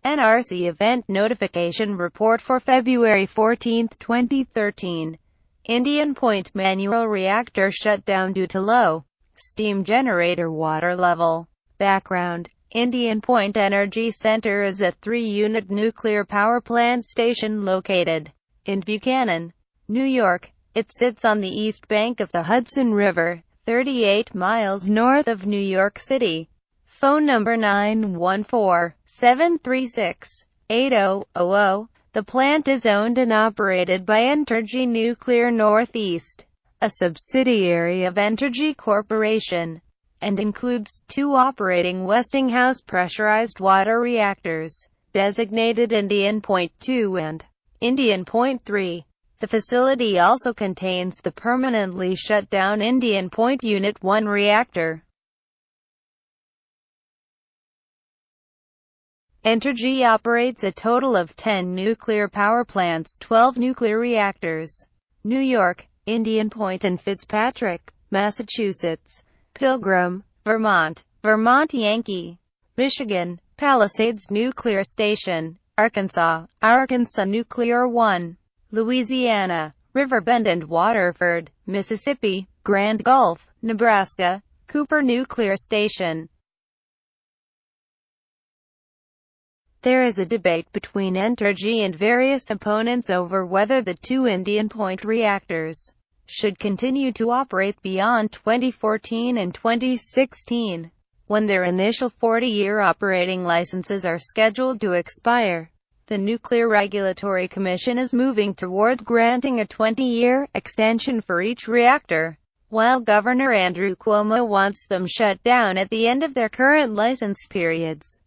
NRC Event Notification Report for February 14, 2013. Indian Point manual reactor shut down due to low steam generator water level. Background: Indian Point Energy Center is a 3-unit nuclear power plant station located in Buchanan, New York. It sits on the east bank of the Hudson River, 38 miles north of New York City. Phone number 914-736-8000. The plant is owned and operated by Entergy Nuclear Northeast, a subsidiary of Entergy Corporation, and includes 2 operating Westinghouse pressurized water reactors, designated Indian Point 2 and Indian Point 3. The facility also contains the permanently shut down Indian Point Unit 1 reactor. Entergy operates a total of 10 nuclear power plants, 12 nuclear reactors. New York, Indian Point and Fitzpatrick, Massachusetts, Pilgrim, Vermont, Vermont Yankee, Michigan, Palisades Nuclear Station, Arkansas, Arkansas Nuclear 1, Louisiana, Riverbend and Waterford, Mississippi, Grand Gulf, Nebraska, Cooper Nuclear Station. There is a debate between Entergy and various opponents over whether the 2 Indian Point reactors should continue to operate beyond 2014 and 2016, when their initial 40-year operating licenses are scheduled to expire. The Nuclear Regulatory Commission is moving towards granting a 20-year extension for each reactor, while Governor Andrew Cuomo wants them shut down at the end of their current license periods.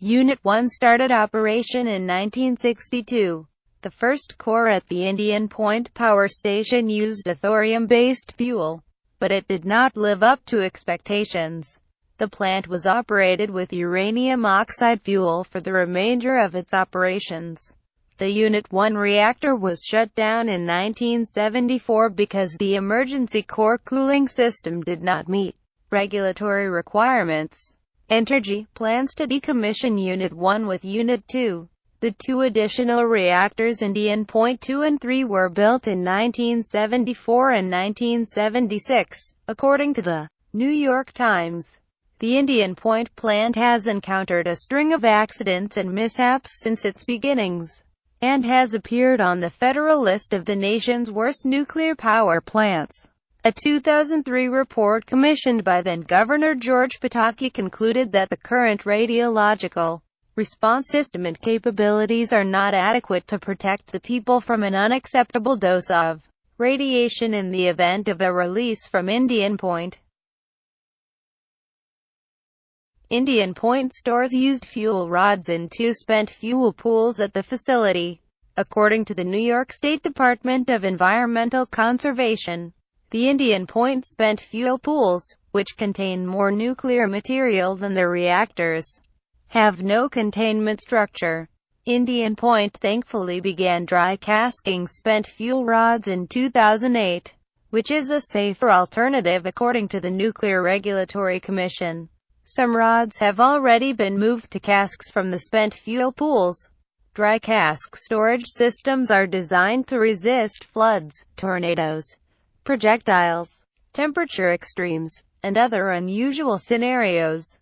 Unit 1 started operation in 1962. The first core at the Indian Point Power Station used a thorium-based fuel, but it did not live up to expectations. The plant was operated with uranium oxide fuel for the remainder of its operations. The Unit 1 reactor was shut down in 1974 because the emergency core cooling system did not meet regulatory requirements. Entergy plans to decommission Unit 1 with Unit 2. The 2 additional reactors, Indian Point 2 and 3, were built in 1974 and 1976, according to the New York Times. The Indian Point plant has encountered a string of accidents and mishaps since its beginnings, and has appeared on the federal list of the nation's worst nuclear power plants. A 2003 report commissioned by then-Governor George Pataki concluded that the current radiological response system and capabilities are not adequate to protect the people from an unacceptable dose of radiation in the event of a release from Indian Point. Indian Point stores used fuel rods in 2 spent fuel pools at the facility, according to the New York State Department of Environmental Conservation. The Indian Point spent fuel pools, which contain more nuclear material than the reactors, have no containment structure. Indian Point thankfully began dry casking spent fuel rods in 2008, which is a safer alternative according to the Nuclear Regulatory Commission. Some rods have already been moved to casks from the spent fuel pools. Dry cask storage systems are designed to resist floods, tornadoes, projectiles, temperature extremes, and other unusual scenarios.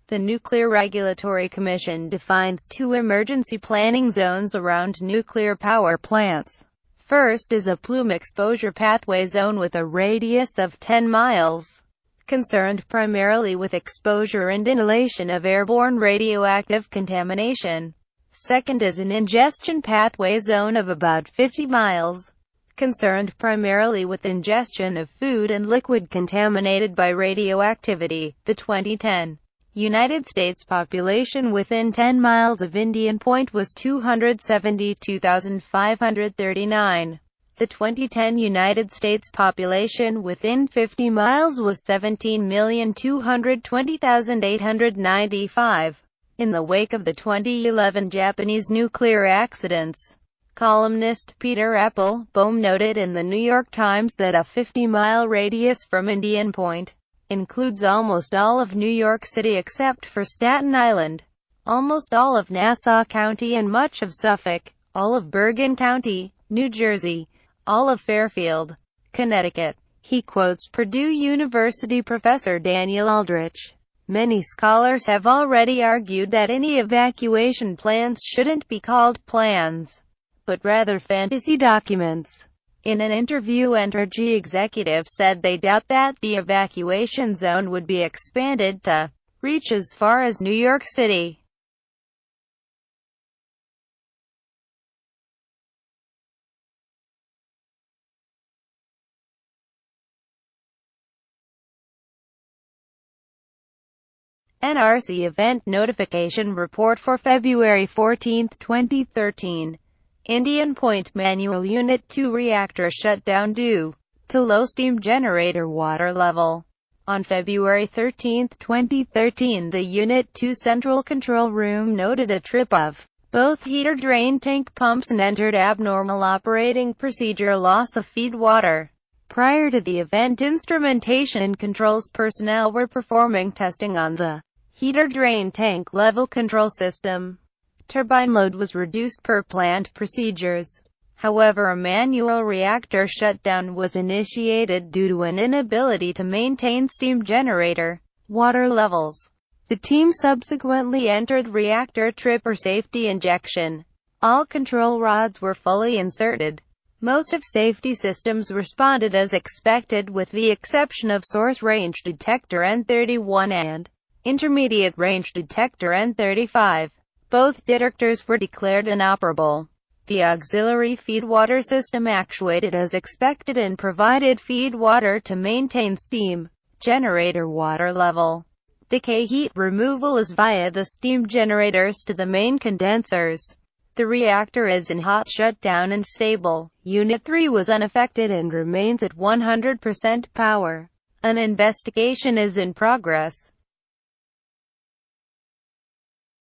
The Nuclear Regulatory Commission defines 2 emergency planning zones around nuclear power plants. First is a plume exposure pathway zone with a radius of 10 miles, concerned primarily with exposure and inhalation of airborne radioactive contamination. Second is an ingestion pathway zone of about 50 miles, concerned primarily with ingestion of food and liquid contaminated by radioactivity. The 2010 United States population within 10 miles of Indian Point was 272,539. The 2010 United States population within 50 miles was 17,220,895. In the wake of the 2011 Japanese nuclear accidents, Columnist Peter Applebaum noted in the New York Times that a 50-mile radius from Indian Point includes almost all of New York City except for Staten Island, almost all of Nassau County and much of Suffolk, all of Bergen County, New Jersey, all of Fairfield, Connecticut. He quotes Purdue University professor Daniel Aldrich. Many scholars have already argued that any evacuation plans shouldn't be called plans, but rather fantasy documents. In an interview, NRC executives said they doubt that the evacuation zone would be expanded to reach as far as New York City. NRC Event Notification Report for February 14, 2013. Indian Point Manual Unit 2 reactor shut down due to low steam generator water level. On February 13, 2013, the Unit 2 Central Control Room noted a trip of both heater drain tank pumps and entered abnormal operating procedure loss of feed water. Prior to the event, Instrumentation and Controls personnel were performing testing on the heater drain tank level control system. Turbine load was reduced per planned procedures. However, a manual reactor shutdown was initiated due to an inability to maintain steam generator water levels. The team subsequently entered reactor trip or safety injection. All control rods were fully inserted. Most of safety systems responded as expected with the exception of source range detector N31 and intermediate range detector N35. Both detectors were declared inoperable. The auxiliary feedwater system actuated as expected and provided feed water to maintain steam generator water level. Decay heat removal is via the steam generators to the main condensers. The reactor is in hot shutdown and stable. Unit 3 was unaffected and remains at 100% power. An investigation is in progress.